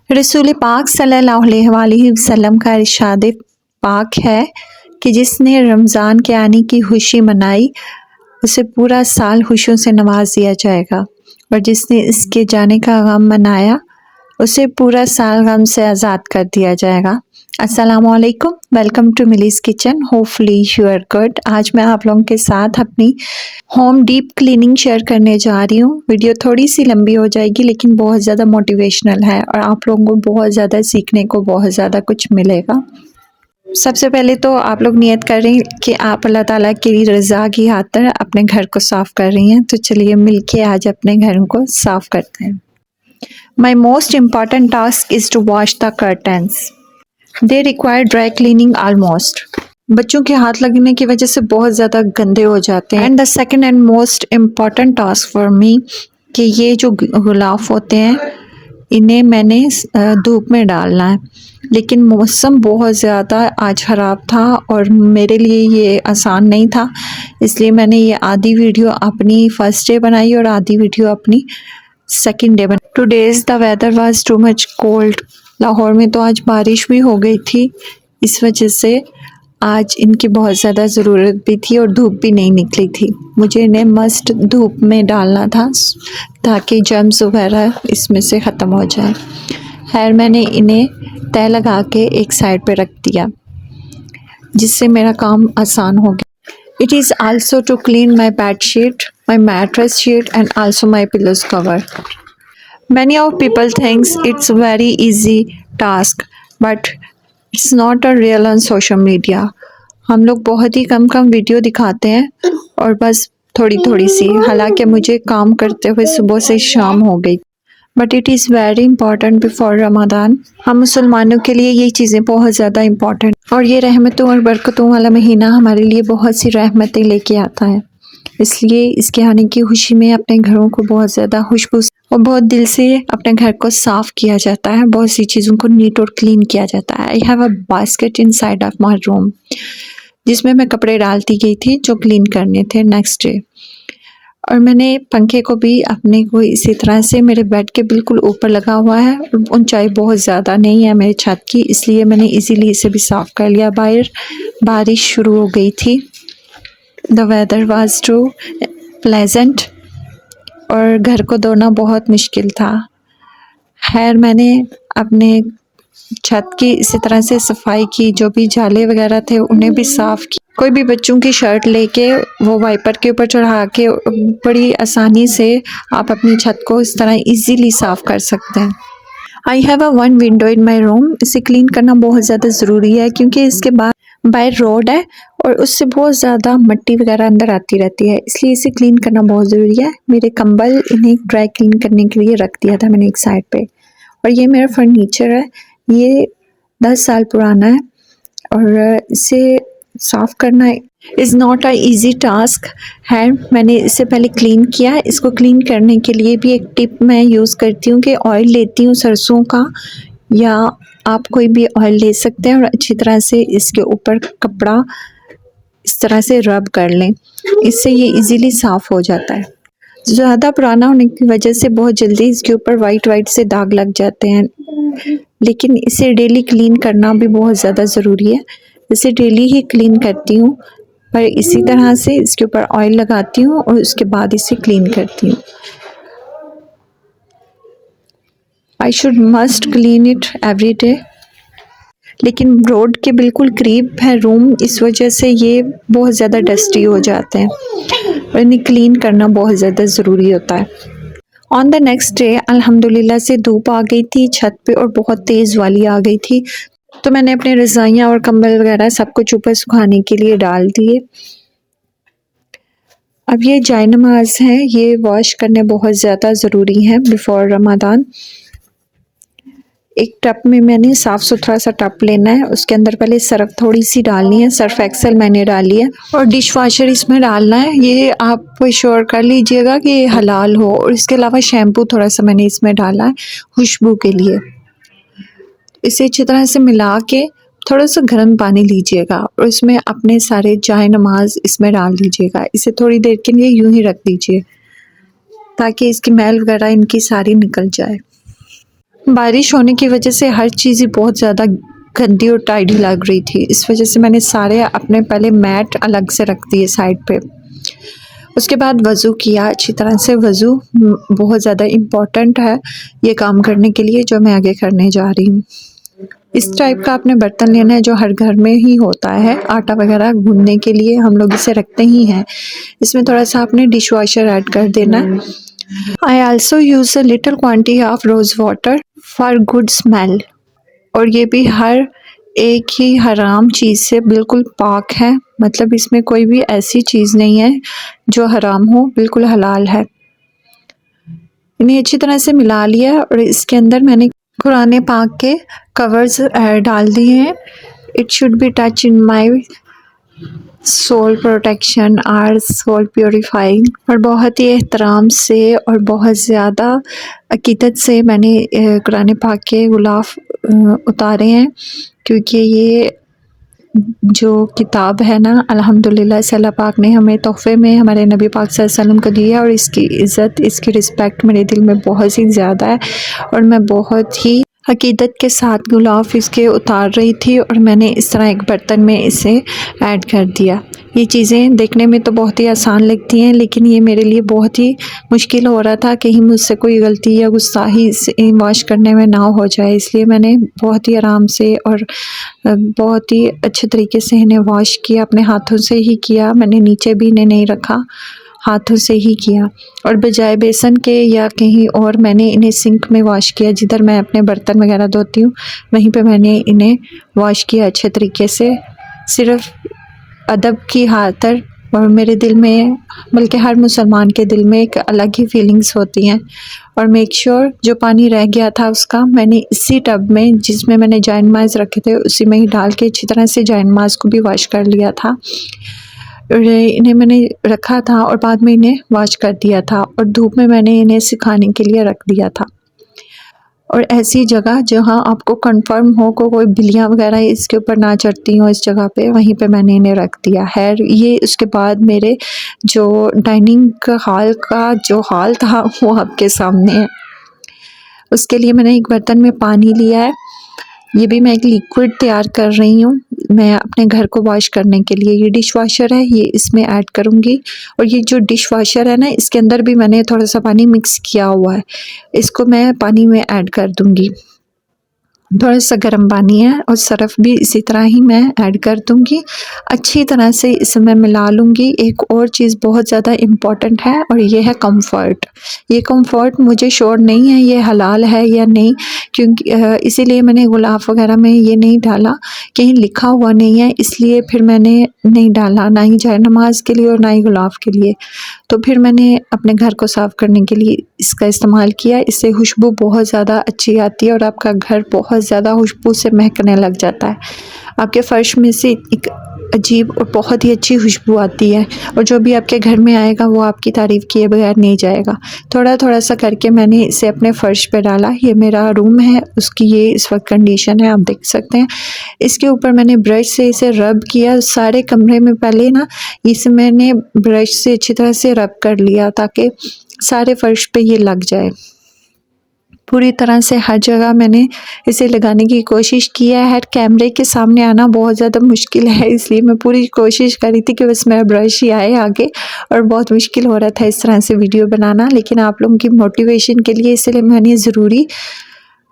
रसूल पाक सल्लल्लाहु अलैहि वसल्लम का इरशाद पाक है कि जिसने रमज़ान के आने की खुशी मनाई उसे पूरा साल खुशियों से नवाज दिया जाएगा, और जिसने इसके जाने का गम मनाया उसे पूरा साल गम से आज़ाद कर दिया जाएगा। अस्सलामु अलैकुम, वेलकम टू मिलीज़ kitchen. Hopefully you are good. आज मैं आप लोगों के साथ अपनी होम डीप क्लीनिंग शेयर करने जा रही हूँ। वीडियो थोड़ी सी लंबी हो जाएगी लेकिन बहुत ज़्यादा मोटिवेशनल है और आप लोगों को बहुत ज़्यादा सीखने को बहुत ज़्यादा कुछ मिलेगा। सबसे पहले तो आप लोग नियत करें कि आप अल्लाह ताला की रज़ा की खातिर अपने घर को साफ़ कर रही हैं, तो चलिए मिलके आज अपने घरों को साफ़ करते हैं। My most important task is to wash the curtains. They require dry cleaning almost. बच्चों के हाथ लगने की वजह से बहुत ज़्यादा गंदे हो जाते हैं। And the second and most important task for me कि ये जो गुलाफ होते हैं इन्हें मैंने धूप में डालना है, लेकिन मौसम बहुत ज़्यादा आज ख़राब था और मेरे लिए ये आसान नहीं था, इसलिए मैंने ये आधी वीडियो अपनी फर्स्ट डे बनाई और आधी वीडियो अपनी सेकेंड डे बनाई। Today's the weather was too much cold. Lahore में तो आज बारिश भी हो गई थी, इस वजह से आज इनकी बहुत ज़्यादा ज़रूरत भी थी और धूप भी नहीं निकली थी। मुझे इन्हें मस्ट धूप में डालना था ताकि जर्म्स वगैरह इसमें से ख़त्म हो जाए। खैर मैंने इन्हें तय लगा के एक साइड पे रख दिया जिससे मेरा काम आसान हो गया। It is also to clean my bed sheet, my mattress sheet and also my pillows cover. Many of people thinks it's very easy task, but it's not a real on social media. हम लोग बहुत ही कम video दिखाते हैं और बस थोड़ी थोड़ी सी, हालांकि मुझे काम करते हुए सुबह से शाम हो गई। But it is very important before Ramzan. हम मुसलमानों के लिए ये चीज़ें बहुत ज़्यादा इम्पॉर्टेंट, और ये रहमतों और बरकतों वाला महीना हमारे लिए बहुत सी रहमतें लेके आता है, इसलिए इसके आने की खुशी में अपने घरों को बहुत ज़्यादा खुशबू और बहुत दिल से अपने घर को साफ़ किया जाता है, बहुत सी चीज़ों को नीट और क्लीन किया जाता है। I have a basket in side of my room जिसमें मैं कपड़े डालती गई थी जो क्लीन करने थे नेक्स्ट डे, और मैंने पंखे को भी अपने को इसी तरह से मेरे बेड के बिल्कुल ऊपर लगा हुआ है। ऊंचाई बहुत ज़्यादा नहीं है मेरे छत की, इसलिए मैंने इजीली इसे भी साफ़ कर लिया। बाहर बारिश शुरू हो गई थी। The weather was too pleasant और घर को धोना बहुत मुश्किल था। खैर मैंने अपने छत की इसी तरह से सफाई की, जो भी जाले वगैरह थे उन्हें भी साफ़ की। कोई भी बच्चों की शर्ट लेके वो वाइपर के ऊपर चढ़ा के बड़ी आसानी से आप अपनी छत को इस तरह इजीली साफ़ कर सकते हैं। I have a one window in my room. इसे क्लीन करना बहुत ज़्यादा ज़रूरी है क्योंकि इसके बाद बाहर रोड है और उससे बहुत ज़्यादा मिट्टी वगैरह अंदर आती रहती है, इसलिए इसे क्लीन करना बहुत ज़रूरी है। मेरे कंबल इन्हें ड्राई क्लीन करने के लिए रख दिया था मैंने एक साइड पे, और ये मेरा फर्नीचर है, ये 10 साल पुराना है और इसे साफ़ करना is not a easy task है। मैंने इससे पहले क्लीन किया। इसको क्लीन करने के लिए भी एक टिप मैं यूज़ करती हूँ कि ऑयल लेती हूँ सरसों का, या आप कोई भी ऑयल ले सकते हैं और अच्छी तरह से इसके ऊपर कपड़ा इस तरह से रब कर लें, इससे ये इजीली साफ़ हो जाता है। ज़्यादा पुराना होने की वजह से बहुत जल्दी इसके ऊपर वाइट से दाग लग जाते हैं, लेकिन इसे डेली क्लीन करना भी बहुत ज़्यादा ज़रूरी है। इसे डेली ही क्लीन करती हूँ, पर इसी तरह से इसके ऊपर ऑयल लगाती हूँ और उसके बाद इसे क्लीन करती हूँ। आई should must clean it every day, लेकिन रोड के बिल्कुल करीब है रूम, इस वजह से ये बहुत ज़्यादा डस्टी हो जाते हैं और इन्हें क्लीन करना बहुत ज़्यादा ज़रूरी होता है। ऑन द नेक्स्ट डे अल्हम्दुलिल्लाह से धूप आ गई थी छत पे और बहुत तेज़ वाली आ गई थी, तो मैंने अपने रज़ाइयाँ और कंबल वगैरह सब कुछ ऊपर सुखाने के लिए डाल दिए। अब ये जाय नमाज हैं, ये वॉश करने बहुत ज़्यादा ज़रूरी हैं बिफ़ोर रमज़ान। एक टब में मैंने साफ़ सुथरा सा टब लेना है, उसके अंदर पहले सर्फ थोड़ी सी डालनी है, सर्फ एक्सेल मैंने डाली है, और डिश वॉशर इसमें डालना है। ये आप श्योर कर लीजिएगा कि ये हलाल हो, और इसके अलावा शैम्पू थोड़ा सा मैंने इसमें डाला है खुशबू के लिए। इसे अच्छी तरह से मिला के थोड़ा सा गर्म पानी लीजिएगा और इसमें अपने सारे जाय नमाज इसमें डाल दीजिएगा। इसे थोड़ी देर के लिए यूं ही रख दीजिए ताकि इसकी मैल वगैरह इनकी सारी निकल जाए। बारिश होने की वजह से हर चीज़ ही बहुत ज़्यादा गंदी और टाइडी लग रही थी। इस वजह से मैंने सारे अपने पहले मैट अलग से रख दिए साइड पे। उसके बाद वज़ू किया अच्छी तरह से। वज़ू बहुत ज़्यादा इम्पॉर्टेंट है ये काम करने के लिए जो मैं आगे करने जा रही हूँ। इस टाइप का आपने बर्तन लेना है जो हर घर में ही होता है, आटा वगैरह गूँथने के लिए हम लोग इसे रखते ही हैं। इसमें थोड़ा-सा आपने डिश वॉशर ऐड कर देना है। I also use a little quantity of rose water for good smell। और ये भी हर एक ही हराम चीज़ से बिल्कुल पाक है, मतलब इसमें कोई भी ऐसी चीज़ नहीं है जो हराम हो, बिल्कुल हलाल है। इन्हें अच्छी तरह से मिला लिया और इसके अंदर मैंने कुरान पाक के कवर्स डाल दिए हैं। It should be touch in my soul protection और सोल प्योरीफाइंग। और बहुत ही एहतराम से और बहुत ज़्यादा अकीदत से मैंने कुरान पाक के गुलाफ उतारे हैं, क्योंकि ये जो किताब है ना, अल्हम्दुलिल्लाह से अल्लाह पाक ने हमें तोहफ़े में हमारे नबी पाक सल्लल्लाहु अलैहि वसल्लम को दिया और इसकी इज़्ज़त, इसकी रिस्पेक्ट मेरे दिल में बहुत ही ज़्यादा है। और मैं बहुत ही अकीदत के साथ गुलाफ इसके उतार रही थी और मैंने इस तरह एक बर्तन में इसे ऐड कर दिया। ये चीज़ें देखने में तो बहुत ही आसान लगती हैं, लेकिन ये मेरे लिए बहुत ही मुश्किल हो रहा था, कहीं मुझसे कोई गलती या गुस्ताखी से वॉश करने में ना हो जाए, इसलिए मैंने बहुत ही आराम से और बहुत ही अच्छे तरीके से इन्हें वॉश किया। अपने हाथों से ही किया, मैंने नीचे भी इन्हें नहीं रखा, हाथों से ही किया। और बजाय बेसन के या कहीं और मैंने इन्हें सिंक में वॉश किया, जिधर मैं अपने बर्तन वगैरह धोती हूँ वहीं पे मैंने इन्हें वॉश किया अच्छे तरीके से, सिर्फ़ अदब की खातिर। और मेरे दिल में, बल्कि हर मुसलमान के दिल में एक अलग ही फीलिंग्स होती हैं। और मेक श्योर जो पानी रह गया था उसका मैंने इसी टब में जिसमें मैंने जायनमाज़ रखे थे उसी में ही डाल के अच्छी तरह से जायनमाज़ को भी वॉश कर लिया था। और इन्हें मैंने रखा था और बाद में इन्हें वॉश कर दिया था और धूप में मैंने इन्हें सुखाने के लिए रख दिया था। और ऐसी जगह जहाँ आपको कंफर्म हो को कोई बिल्लियाँ वगैरह इसके ऊपर ना चढ़ती हों, इस जगह पे वहीं पे मैंने इन्हें रख दिया है। ये उसके बाद मेरे जो डाइनिंग हॉल का जो हॉल था वो आपके सामने है। उसके लिए मैंने एक बर्तन में पानी लिया है, ये भी मैं एक लिक्विड तैयार कर रही हूँ मैं अपने घर को वॉश करने के लिए। ये डिश वॉशर है, ये इसमें ऐड करूँगी। और ये जो डिश वॉशर है ना, इसके अंदर भी मैंने थोड़ा सा पानी मिक्स किया हुआ है, इसको मैं पानी में ऐड कर दूँगी। थोड़ा सा गर्म पानी है और सरफ़ भी इसी तरह ही मैं ऐड कर दूँगी। अच्छी तरह से इसे मैं मिला लूँगी। एक और चीज़ बहुत ज़्यादा इम्पॉर्टेंट है और ये है कम्फ़र्ट। ये कम्फ़र्ट मुझे श्योर नहीं है ये हलाल है या नहीं, क्योंकि इसीलिए मैंने गुलाफ वगैरह में ये नहीं डाला, कहीं लिखा हुआ नहीं है इसलिए फिर मैंने नहीं डाला, ना ही जायनमाज़ के लिए और ना ही गुलाफ के लिए। तो फिर मैंने अपने घर को साफ़ करने के लिए इसका इस्तेमाल किया। इससे खुशबू बहुत ज़्यादा अच्छी आती है और आपका घर बहुत ज़्यादा खुशबू से महकने लग जाता है। आपके फ़र्श में से एक अजीब और बहुत ही अच्छी खुशबू आती है और जो भी आपके घर में आएगा वो आपकी तारीफ़ किए बगैर नहीं जाएगा। थोड़ा-थोड़ा सा करके मैंने इसे अपने फ़र्श पे डाला। ये मेरा रूम है, उसकी ये इस वक्त कंडीशन है, आप देख सकते हैं। इसके ऊपर मैंने ब्रश से इसे रब किया सारे कमरे में। पहले ना इसे मैंने ब्रश से अच्छी तरह से रब कर लिया ताकि सारे फ़र्श पे ये लग जाए। पूरी तरह से हर जगह मैंने इसे लगाने की कोशिश किया है। कैमरे के सामने आना बहुत ज़्यादा मुश्किल है, इसलिए मैं पूरी कोशिश कर रही थी कि बस मेरा ब्रश ही आए आगे, और बहुत मुश्किल हो रहा था इस तरह से वीडियो बनाना। लेकिन आप लोगों की मोटिवेशन के लिए इसलिए मैंने ज़रूरी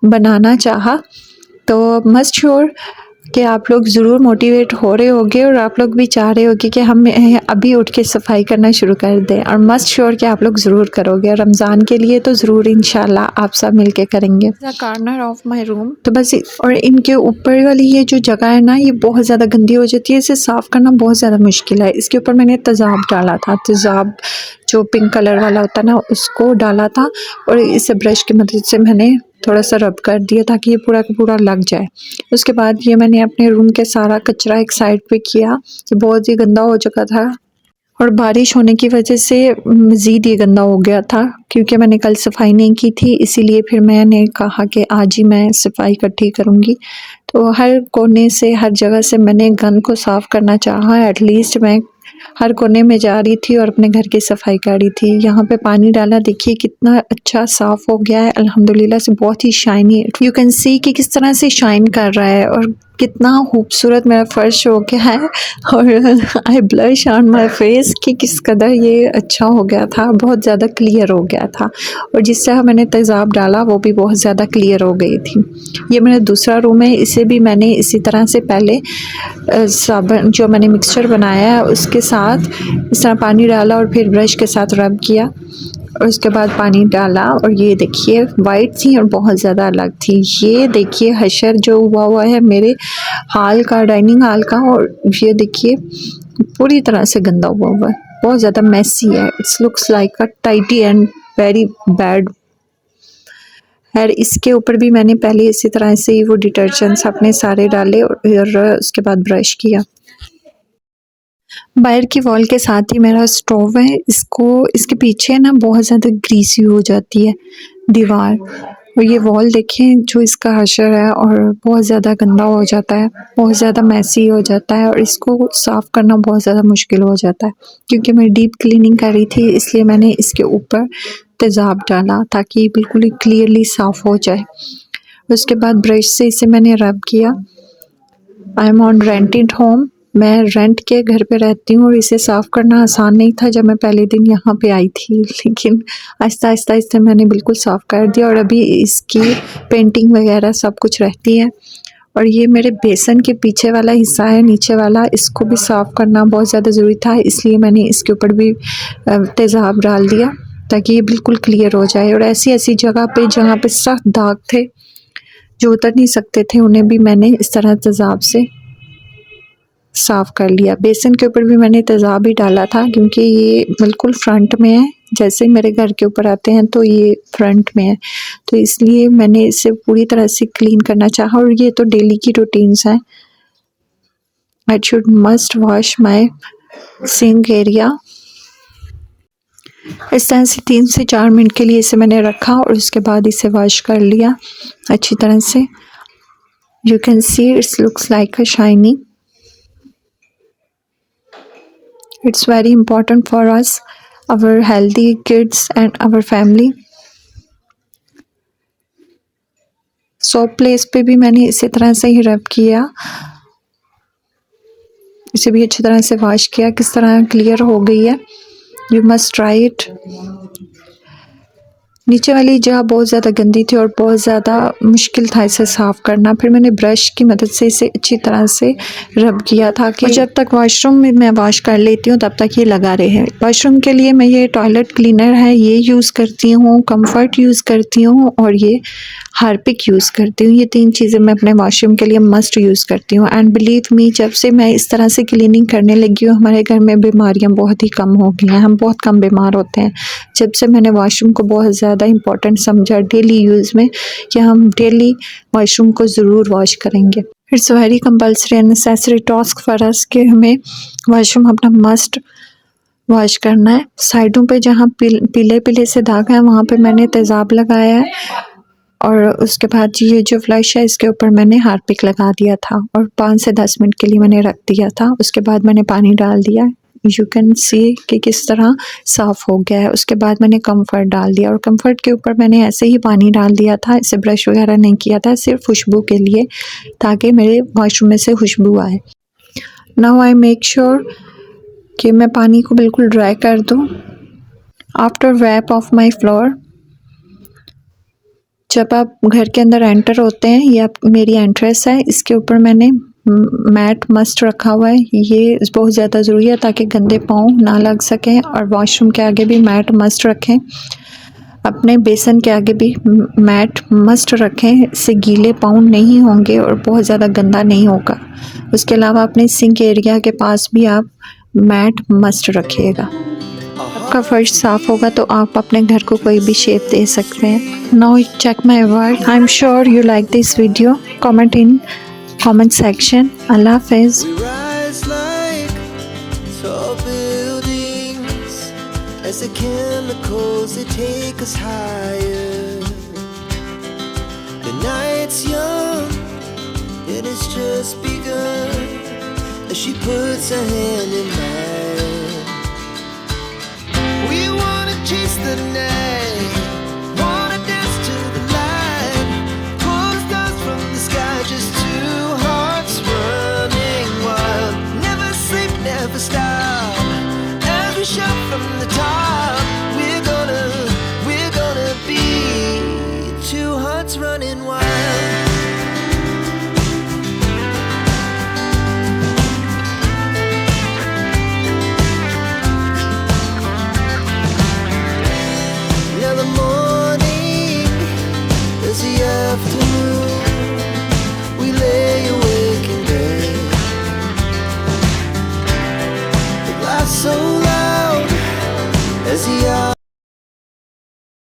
बनाना चाहा। तो मस्ट श्योर कि आप लोग ज़रूर मोटिवेट हो रहे होंगे और आप लोग भी चाह रहे होंगे कि हम अभी उठ के सफाई करना शुरू कर दें, और मस्ट श्योर कि आप लोग ज़रूर करोगे। रमज़ान के लिए तो ज़रूर इंशाल्लाह आप सब मिलके करेंगे। कॉर्नर ऑफ माय रूम तो बस, और इनके ऊपर वाली ये जो जगह है ना, ये बहुत ज़्यादा गंदी हो जाती है, इसे साफ़ करना बहुत ज़्यादा मुश्किल है। इसके ऊपर मैंने तेज़ाब डाला था, तेज़ाब जो पिंक कलर वाला होता है ना, उसको डाला था और इसे ब्रश की मदद से मैंने थोड़ा सा रब कर दिया ताकि ये पूरा का पूरा लग जाए। उसके बाद ये मैंने अपने रूम के सारा कचरा एक साइड पे किया, ये बहुत ही गंदा हो चुका था और बारिश होने की वजह से मज़ीद ये गंदा हो गया था, क्योंकि मैंने कल सफाई नहीं की थी। इसीलिए फिर मैंने कहा कि आज ही मैं सफाई इकट्ठी करूँगी। तो हर कोने से, हर जगह से मैंने गंद को साफ़ करना चाहा। एटलीस्ट मैं हर कोने में जा रही थी और अपने घर की सफाई कर रही थी। यहाँ पे पानी डाला, देखिए कितना अच्छा साफ़ हो गया है अल्हम्दुलिल्लाह से, बहुत ही शाइनी। यू कैन सी कि किस तरह से शाइन कर रहा है और कितना खूबसूरत मेरा फ़र्श हो गया है। और आई ब्लश ऑन माई फेस कि किस कदर ये अच्छा हो गया था, बहुत ज़्यादा क्लियर हो गया था। और जिस तरह मैंने तेज़ाब डाला वो भी बहुत ज़्यादा क्लियर हो गई थी। ये मेरा दूसरा रूम है, इसे भी मैंने इसी तरह से पहले साबुन जो मैंने मिक्सचर बनाया है उसके साथ इस तरह पानी डाला और फिर ब्रश के साथ रब किया और उसके बाद पानी डाला। और ये देखिए वाइट थी और बहुत ज़्यादा अलग थी। ये देखिए हशर जो हुआ है मेरे हाल का, डाइनिंग हाल का, और ये देखिए पूरी तरह से गंदा हुआ है, बहुत ज़्यादा मैसी है। It's looks like a tidy and very bad. और इसके ऊपर भी मैंने पहले इसी तरह से ही वो डिटर्जेंट्स अपने सारे डाले और उसके बाद ब्रश किया। बाहर की वॉल के साथ ही मेरा स्टोव है, इसको इसके पीछे ना बहुत ज़्यादा ग्रीसी हो जाती है दीवार। और ये वॉल देखें जो इसका हशर है और बहुत ज़्यादा गंदा हो जाता है, बहुत ज़्यादा मैसी हो जाता है और इसको साफ़ करना बहुत ज़्यादा मुश्किल हो जाता है। क्योंकि मैं डीप क्लीनिंग कर रही थी इसलिए मैंने इसके ऊपर तेज़ाब डाला ताकि ये बिल्कुल ही क्लियरली साफ़ हो जाए। उसके बाद ब्रश से इसे मैंने रब किया। I am on rented home, मैं रेंट के घर पे रहती हूँ और इसे साफ़ करना आसान नहीं था जब मैं पहले दिन यहाँ पे आई थी, लेकिन आहिस्ता आहिस्ता मैंने बिल्कुल साफ़ कर दिया और अभी इसकी पेंटिंग वगैरह सब कुछ रहती है। और ये मेरे बेसन के पीछे वाला हिस्सा है, नीचे वाला, इसको भी साफ़ करना बहुत ज़्यादा ज़रूरी था, इसलिए मैंने इसके ऊपर भी तेज़ाब डाल दिया ताकि ये बिल्कुल क्लियर हो जाए। और ऐसी ऐसी जगह पे जहाँ पे सख्त दाग थे जो उतर नहीं सकते थे उन्हें भी मैंने इस तरह तेज़ाब से साफ़ कर लिया। बेसन के ऊपर भी मैंने तेज़ाब ही डाला था क्योंकि ये बिल्कुल फ्रंट में है, जैसे मेरे घर के ऊपर आते हैं तो ये फ्रंट में है, तो इसलिए मैंने इसे पूरी तरह से क्लीन करना चाहा। और ये तो डेली की रूटीन्स हैं। I should must wash my sink area. इस तरह से 3 से 4 मिनट के लिए इसे मैंने रखा और उसके बाद इसे वॉश कर लिया अच्छी तरह से। You can see it's looks like a shiny. It's very important for us, our healthy kids and our family. Soap place पे भी मैंने इसी तरह से ही रब किया, इसे भी अच्छी तरह से वॉश किया। किस तरह क्लियर हो गई है, यू मस्ट ट्राई इट। नीचे वाली जगह बहुत ज़्यादा गंदी थी और बहुत ज़्यादा मुश्किल था इसे साफ़ करना। फिर मैंने ब्रश की मदद से इसे अच्छी तरह से रब किया था कि जब तक वॉशरूम में मैं वॉश कर लेती हूँ तब तक ये लगा रहे। वॉशरूम के लिए मैं ये टॉयलेट क्लीनर है ये यूज़ करती हूँ, कंफर्ट यूज़ करती हूँ और ये हार्पिक यूज़ करती हूँ। ये 3 चीज़ें मैं अपने वॉशरूम के लिए मस्ट यूज़ करती हूँ। एंड बिलीव मी, जब से मैं इस तरह से क्लीनिंग करने लगी हूँ हमारे घर में बीमारियाँ बहुत ही कम हो गई हैं, हम बहुत कम बीमार होते हैं। जब से मैंने वॉशरूम को बहुत ज़्यादा इम्पोर्टेंट समझा डेली यूज़ में कि हम डेली वॉशरूम को ज़रूर वॉश करेंगे। It's very compulsory and necessary task for us कि हमें वॉशरूम अपना मस्ट वॉश करना है। साइडों पे जहाँ पीले पीले से दाग हैं वहाँ पे मैंने तेज़ाब लगाया है और उसके बाद ये जो फ्लश है इसके ऊपर मैंने हार्पिक लगा दिया था और 5 से 10 मिनट के लिए मैंने रख दिया था। उसके बाद मैंने पानी डाल दिया। यू कैन सी कि किस तरह साफ़ हो गया है। उसके बाद मैंने कंफर्ट डाल दिया और कंफर्ट के ऊपर मैंने ऐसे ही पानी डाल दिया था, इसे ब्रश वगैरह नहीं किया था, सिर्फ खुशबू के लिए ताकि मेरे वॉशरूम में से खुशबू आए। नाउ आई मेक श्योर कि मैं पानी को बिल्कुल ड्राई कर दूँ। After wrap of my floor, जब आप घर के अंदर एंटर होते हैं, ये मेरी एंट्रेंस है, इसके ऊपर मैंने मैट मस्ट रखा हुआ है। ये बहुत ज़्यादा ज़रूरी है ताकि गंदे पाँव ना लग सकें। और वॉशरूम के आगे भी मैट मस्ट रखें, अपने बेसन के आगे भी मैट मस्ट रखें, इससे गीले पाँव नहीं होंगे और बहुत ज़्यादा गंदा नहीं होगा। उसके अलावा अपने सिंक एरिया के पास भी आप मैट मस्ट रखिएगा। आपका फर्श साफ़ होगा तो आप अपने घर को कोई भी शेप दे सकते हैं। Now check my work. I am sure you like this video. Comment in comment section. Allah Hafiz. We rise like tall buildings as the chemicals they take us higher. The night's young and it's just begun as she puts her hand in mine. the net.